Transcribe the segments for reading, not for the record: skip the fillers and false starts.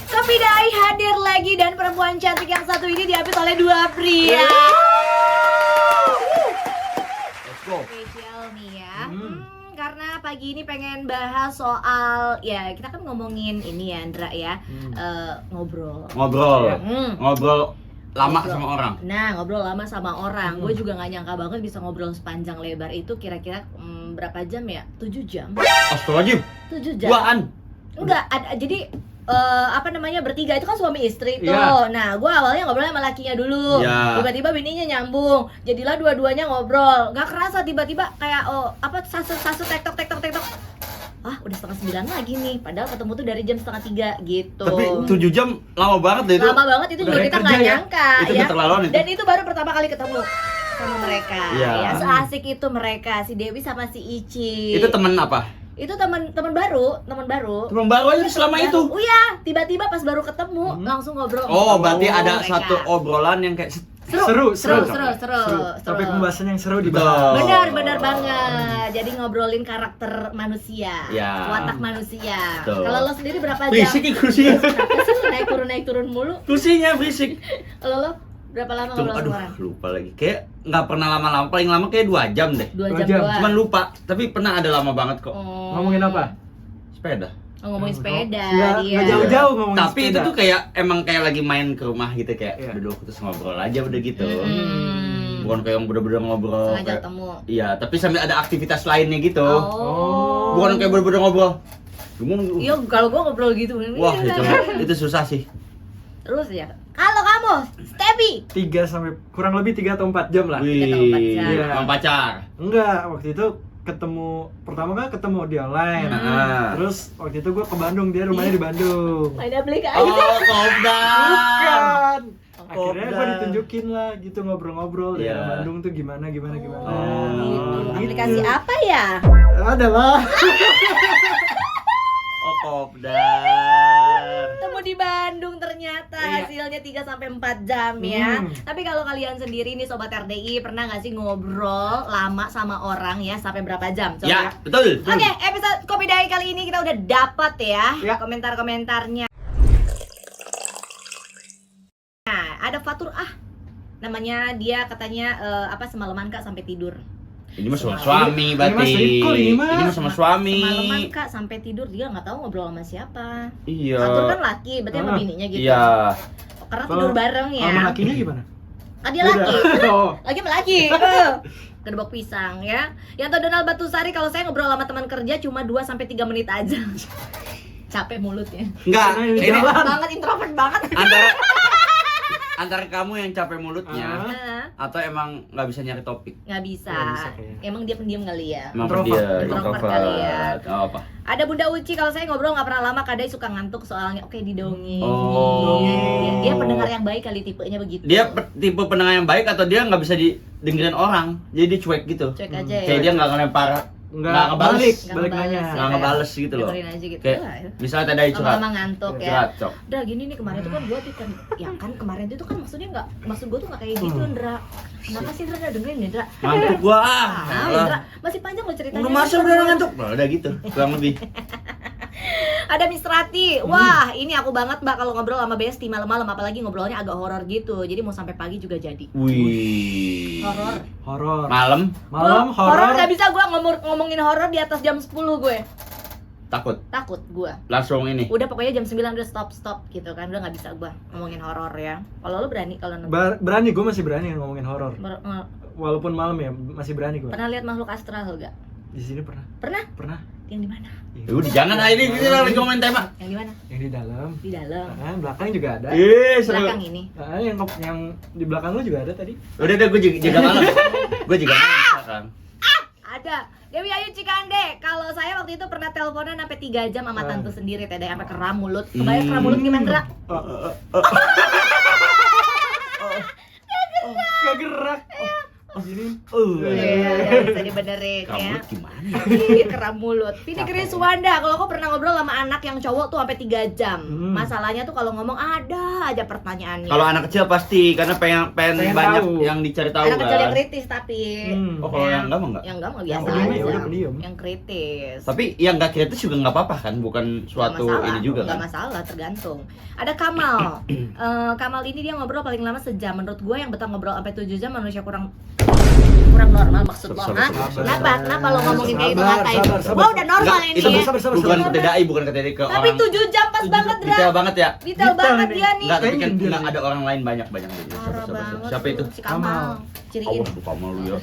Kopi Dai hadir lagi dan perempuan cantik yang satu ini diapit oleh dua pria. Let's go. Spesial nih ya. Karena pagi ini pengen bahas soal ya kita kan ngomongin ini ya Andra ya. Ngobrol. Ngobrol lama sama orang. Nah, ngobrol lama sama orang. Gue juga gak nyangka banget bisa ngobrol sepanjang lebar itu kira-kira berapa jam ya? 7 jam. Astagfirullahaladzim. 7 jam. Duaan. Enggak, jadi bertiga itu kan suami istri tuh. Iya. Nah, gue awalnya ngobrol sama lakinya dulu. Iya. Tiba-tiba bininya nyambung. Jadilah dua-duanya ngobrol. Gak kerasa tiba-tiba kayak sasu tektok. Ah, udah 8:30 lagi nih. Padahal ketemu tuh dari jam 2:30 gitu. Tapi 7 jam lama banget deh itu. Lama banget itu juga Udah kita kerja nggak ya? nyangka Itu ya. keterlaluan itu. Dan itu baru pertama kali ketemu sama mereka. Iya. Ya, seasik itu mereka, si Dewi sama si Ici. Itu temen apa? Itu teman baru. Temen baru aja selama itu. Oh iya, tiba-tiba pas baru ketemu langsung ngobrol. Oh, berarti ada mereka. satu obrolan yang kayak seru. Topik pembahasan yang seru Betul. dibahas. Benar banget. Jadi ngobrolin karakter manusia, Ya. watak manusia. Betul. Kalau lo sendiri berapa jam? berisik nih kursinya. Kenapa sih lo naik turun mulu? Kursinya berisik. Kalau lo berapa lama ngobrol sama orang? Lupa lagi. Kayak nggak pernah lama-lama, paling lama kayak 2 jam deh. 2 2 jam jam. doang. Cuman lupa, tapi pernah ada lama banget kok. Oh. Ngomongin apa? Sepeda. Oh, ngomongin sepeda Nggak dia. jauh-jauh ngomongin Tapi sepeda. itu tuh kayak emang kayak lagi main ke rumah gitu, kayak Iya. duduk terus ngobrol aja udah gitu. Hmm. Bukan kayak yang bener-bener ngobrol. Sengaja kayak- ketemu. Iya, tapi sambil ada aktivitas lainnya gitu. Oh. Bukan kayak bener-bener ngobrol. Gimana? Iya, kalau gua ngobrol gitu. Wah, itu susah sih. Terus ya. Kalau kamu, Steffi. 3 sampai kurang lebih 3 atau 4 jam lah. Tiga atau 4 jam. Iya. Emang pacar. Enggak, waktu itu pertama kan ketemu di online. Nah. Terus waktu itu gua ke Bandung, dia rumahnya di Bandung. Main aplikasi. Oh, kopdar. Bukan. Akhirnya Kopdar. gua ditunjukin lah gitu ngobrol-ngobrol Iya. daerah Bandung tuh gimana. Oh, gitu. Gitu. Aplikasi apa ya? Ada lah. Oh, kopdar. Ketemu di Bandung ternyata Iya. hasilnya 3 sampai 4 jam ya. Hmm. Tapi kalau kalian sendiri nih sobat RDI pernah nggak sih ngobrol lama sama orang ya sampai berapa jam? Coba Ya, betul. Oke, episode Kopi Dai kali ini kita udah dapat ya, Ya. komentar-komentarnya. Nah, ada Fatur namanya dia katanya semalaman Kak sampai tidur. Ini mah sama suami berarti. Ini mah selingkuh, ini mah. Ini mah sama suami. Semalaman Kak sampai tidur dia nggak tahu ngobrol sama siapa. Iya. Fatur kan laki, berarti sama bininya gitu. Iya. Karena Kalau- tidur bareng ya. Sama lakinya gimana? Ah, dia laki. Oh. Lagi sama laki. Kedebok pisang ya. Yang tahu Donald Batusari kalau saya ngobrol sama teman kerja cuma 2 sampai 3 menit aja. Capek mulutnya. Enggak, Karena ini ini jalan. Banget introvert banget. antara kamu yang capek mulutnya Nah, atau emang nggak bisa nyari topik. nggak bisa. Nggak bisa kayaknya. Emang dia pendiam kali ya. Emang Introvert. dia Introvert kali ya. Oh, apa? Ada Bunda Uci kalau saya ngobrol nggak pernah lama kadang suka ngantuk soalnya. Oke, didongeng. Oh. Dia pendengar yang baik kali tipenya begitu. Dia tipe pendengar yang baik atau dia nggak bisa didengerin orang, jadi dia cuek gitu. Cuek aja ya. Kayak dia nggak ngelempar, nggak ngebales, balik Nggak nanya. ngebales, nggak ngebales gitu loh. Dengerin aja gitu. Kayak misalnya tadi ada curhat, Lama-lama ngantuk ya. curhat, cok. Udah gini nih kemarin tuh kan gue kan ya kan kemarin itu kan maksudnya nggak, maksud gue tuh nggak kayak gitu Ndra. Kenapa sih Ndra nggak dengerin Ndra? Ngantuk gua Ndra masih panjang lo ceritanya. Udah masa udah ngantuk. Nah, udah gitu, kurang lebih. Ada Miss Rati. Wah, ini aku banget Mbak kalau ngobrol sama Besti malam-malam apalagi ngobrolnya agak horor gitu. Jadi mau sampai pagi juga jadi. Wih. Horor. Horor. Malam Malam Horor horor. nggak bisa gue ngomongin horor di atas jam 10 gue. takut, Takut gue. langsung ini. Udah pokoknya jam 9 udah stop gitu kan. Udah nggak bisa gue ngomongin horor ya. Kalau lo berani kalau nonton? Berani, gue masih berani ngomongin horor. Ber- Walaupun malam ya, masih berani gue. Pernah lihat makhluk astral gak? Di sini pernah. Pernah? Pernah. Yang di mana? Udah jangan ini kita lagi ngomongin tema. Yang di mana? Yang di dalam. Di dalam. Nah, belakang juga ada. Seru. Belakang ini. Nah, yang di belakang lu juga ada tadi. Udah gue jaga malam. Gue jaga malam sekarang. Ada. Dewi Ayu Cikande. Kalau saya waktu itu pernah teleponan sampai 3 jam sama tante sendiri, teh sampai keram mulut. Kebayang keram mulut gimana, Ndra? Gak gerak. Gini. Iya, bisa dibenerin Kamu ya. gimana? Ih, keram mulut. Vini Kriswanda, kalau aku pernah ngobrol sama anak yang cowok tuh sampai 3 jam. Masalahnya tuh kalau ngomong ada aja pertanyaannya. Kalau anak kecil pasti karena pengen Pengen banyak tahu. yang dicari tahu anak kecil yang kan. kritis tapi Oh, kalau yang enggak mah enggak. yang enggak mah Yang biasa pendiam ya aja. udah pendiam. Yang kritis. Tapi yang enggak kritis juga enggak apa-apa kan, bukan suatu Nggak masalah, ini juga nggak kan. masalah, tergantung. Ada Kamal. Kamal ini dia ngobrol paling lama sejam. Menurut gue yang betah ngobrol sampai 7 jam manusia kurang normal maksud lo, Sabar, ha? sabar, Kenapa lo ngomongin kayak gitu Sabar, ngatain? sabar. Gua udah normal Enggak, ini itu ya. sabar, bukan sabar. ke TDI, bukan ke TDI ke Tapi orang. 7 jam pas 7 banget, Dra. Detail banget ya. Detail banget nih. dia nih. Enggak, tapi kan Pengen dia enggak nih. ada orang lain banyak jadi. Parah banget. Siapa itu? Si Kamal. Ciriin. Awas, Kamal lu ya.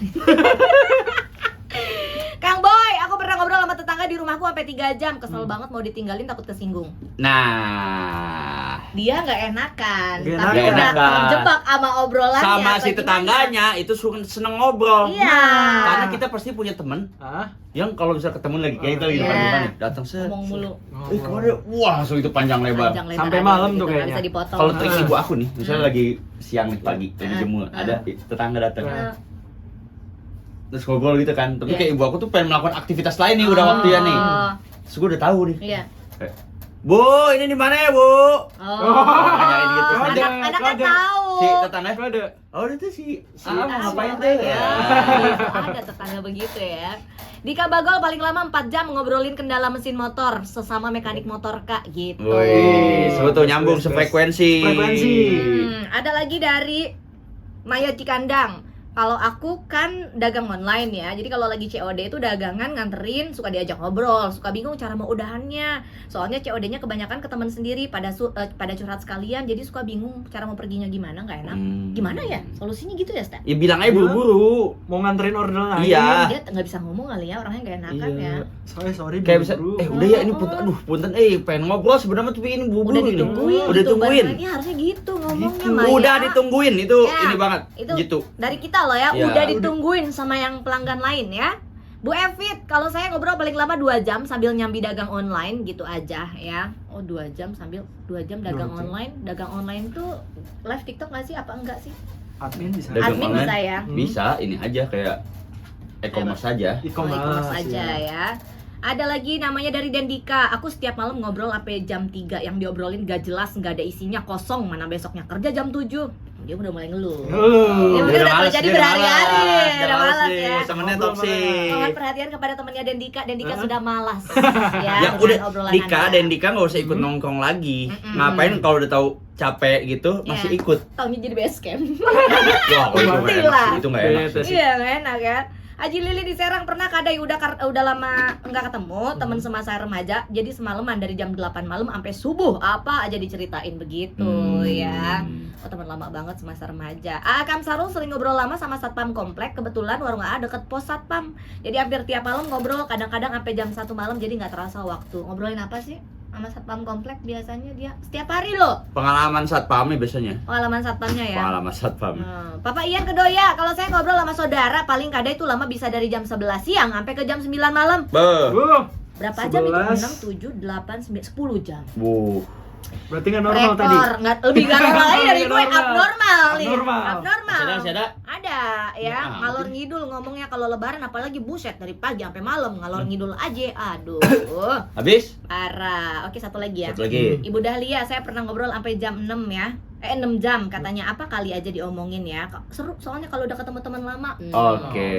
Kang Boy, aku pernah ngobrol sama tetangga di rumahku sampai 3 jam. Kesel banget mau ditinggalin takut kesinggung. Nah, Dia nggak enakan, Nggak tapi enakan. udah terjebak sama obrolannya. sama atau si gimana? tetangganya itu seneng ngobrol. Iya. Karena kita pasti punya temen Hah? yang kalau bisa ketemu lagi kayak itu lagi Iya. depan nih, datang Ngomong mulu. kemana? Wah, langsung itu panjang lebar. Panjang lebar Sampai aja malam gitu, tuh nggak kayaknya. bisa dipotong. Kalau trik ibu aku nih, misalnya lagi siang nih pagi, lagi Ah. jemur, Ah. ada tetangga datang. Eh, Terus ngobrol gitu kan. Tapi Iya. kayak ibu aku tuh pengen melakukan aktivitas lain nih udah waktunya nih. Oh, Terus gue udah tahu nih. Iya. Kayak, Bu, ini di mana ya, Bu? Oh. Nanyain gitu. Anak kan Ada. tahu. Si tetangga. Kok ada? Oh, itu si Ah, mau ngapain apa tuh ya? ya? Ada tetangga begitu ya. Dika Bagol paling lama 4 jam ngobrolin kendala mesin motor sesama mekanik motor Kak gitu. Wih, seru tuh nyambung Best, best. sefrekuensi. Frekuensi. Ada lagi dari Maya Cikandang. Kalau aku kan dagang online ya, jadi kalau lagi COD itu dagangan nganterin, suka diajak ngobrol, suka bingung cara mau udahannya. Soalnya COD-nya kebanyakan ke teman sendiri, pada curhat sekalian, jadi suka bingung cara mau perginya gimana, nggak enak. Gimana ya? Solusinya gitu ya, Stan? Ya bilang aja buru-buru. Mau nganterin orderan lain. Iya. Dia nggak bisa ngomong kali ya, orangnya nggak enakan ya. Sorry, Kayak bisa, buru-buru. udah ya ini punten, aduh punten, pengen ngobrol sebenarnya tapi ini buru-buru Udah ini. ditungguin, Udah gitu. ditungguin. Balik lagi harusnya gitu ngomongnya Gitu. Maya. Udah ditungguin itu Ya, ini banget. itu Gitu. dari kita loh ya, Ya. udah ditungguin sama yang pelanggan lain ya. Bu Evit, kalau saya ngobrol paling lama 2 jam sambil nyambi dagang online gitu aja ya. Oh 2 jam sambil 2 jam dagang 2 jam. online. Dagang online tuh live TikTok nggak sih? Apa enggak sih? Admin bisa. Dagang Admin online. bisa ya. Bisa, ini aja kayak e-commerce aja. E-commerce aja ya. Ada lagi namanya dari Dendika. Aku setiap malam ngobrol sampai jam 3. Yang diobrolin gak jelas, gak ada isinya, kosong. Mana besoknya kerja jam 7. Dia udah mulai ngeluh. Dia mungkin udah terjadi berhari-hari. Udah malas ya. Temennya Ngobrol toksik. Mohon perhatian kepada temannya Dendika. Dendika Hah? sudah malas Ya ya, udah, dengan obrolan Dika Anda. dan Dika nggak usah ikut nongkrong lagi. Mm-mm. Ngapain kalau udah tahu capek gitu Iya. masih ikut? Taunya jadi base camp. Wah, kalau itu nggak Mati enak lah. sih, itu nggak enak Bete sih. sih. Iya, gak enak kan? Aji Lili di Serang pernah kadai udah lama nggak ketemu teman semasa remaja, jadi semalaman dari jam 8 malam sampai subuh apa aja diceritain begitu ya. Oh teman lama banget semasa remaja. Kang Sarul sering ngobrol lama sama satpam komplek, kebetulan warung AA deket pos satpam, jadi hampir tiap malam ngobrol, kadang-kadang sampai jam 1 malam, jadi nggak terasa waktu. Ngobrolin apa sih sama satpam komplek? Biasanya dia setiap hari loh Pengalaman satpamnya biasanya. pengalaman satpamnya ya. Pengalaman satpam. Papa Ian Kedoya, kalau saya ngobrol sama saudara paling kadang itu lama bisa dari jam 11 siang sampai ke jam 9 malam. Beuh. Berapa jam itu? 11. 6, 7, 8, 9, 10 jam. Bu. Berarti nggak normal tadi. Rekor, nggak lebih nggak normal lagi dari gue, Normal. abnormal nih. Abnormal. Abnormal. Masih ada? Ada ya, Ya, ngalor ngidul ngomongnya kalau lebaran apalagi buset dari pagi sampai malam ngalor ngidul aja. Aduh. Habis? Parah. Oke, satu lagi ya. Satu lagi. Ibu Dahlia, saya pernah ngobrol sampai jam 6 ya. 6 jam katanya, apa kali aja diomongin ya. Seru soalnya kalau udah ketemu teman lama. Oke.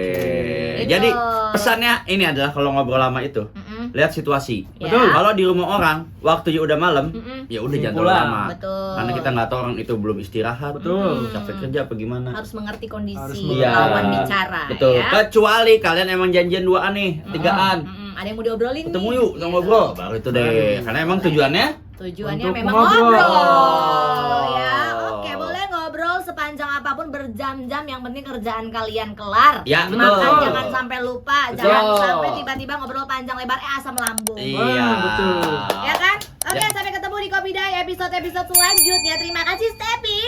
Itu. Jadi pesannya ini adalah kalau ngobrol lama itu Mm-mm. lihat situasi. Ya. Betul. Kalau di rumah orang waktunya udah malam, Mm-mm. ya udah jangan Pulang. terlalu lama. Betul. Karena kita nggak tahu orang itu belum istirahat, Betul. capek kerja apa gimana. Harus mengerti Harus kondisi mengerti. lawan bicara. Betul. Ya. Kecuali kalian emang janjian 2-an nih, 3-an. Mm-mm. Ada yang mau diobrolin Ketemu nih. yuk, kita ngobrol. Baru itu deh. Karena emang tujuannya Tujuannya Untuk memang ngobrol. ngobrol. Ya, oke, boleh ngobrol sepanjang apapun berjam-jam, yang penting kerjaan kalian kelar. Ya, betul. Makan jangan sampai lupa, Betul. jangan sampai tiba-tiba ngobrol panjang lebar asam lambung. iya. betul. Ya kan? Oke, Ya. sampai ketemu di Kopi Day episode-episode selanjutnya. Terima kasih Stepi.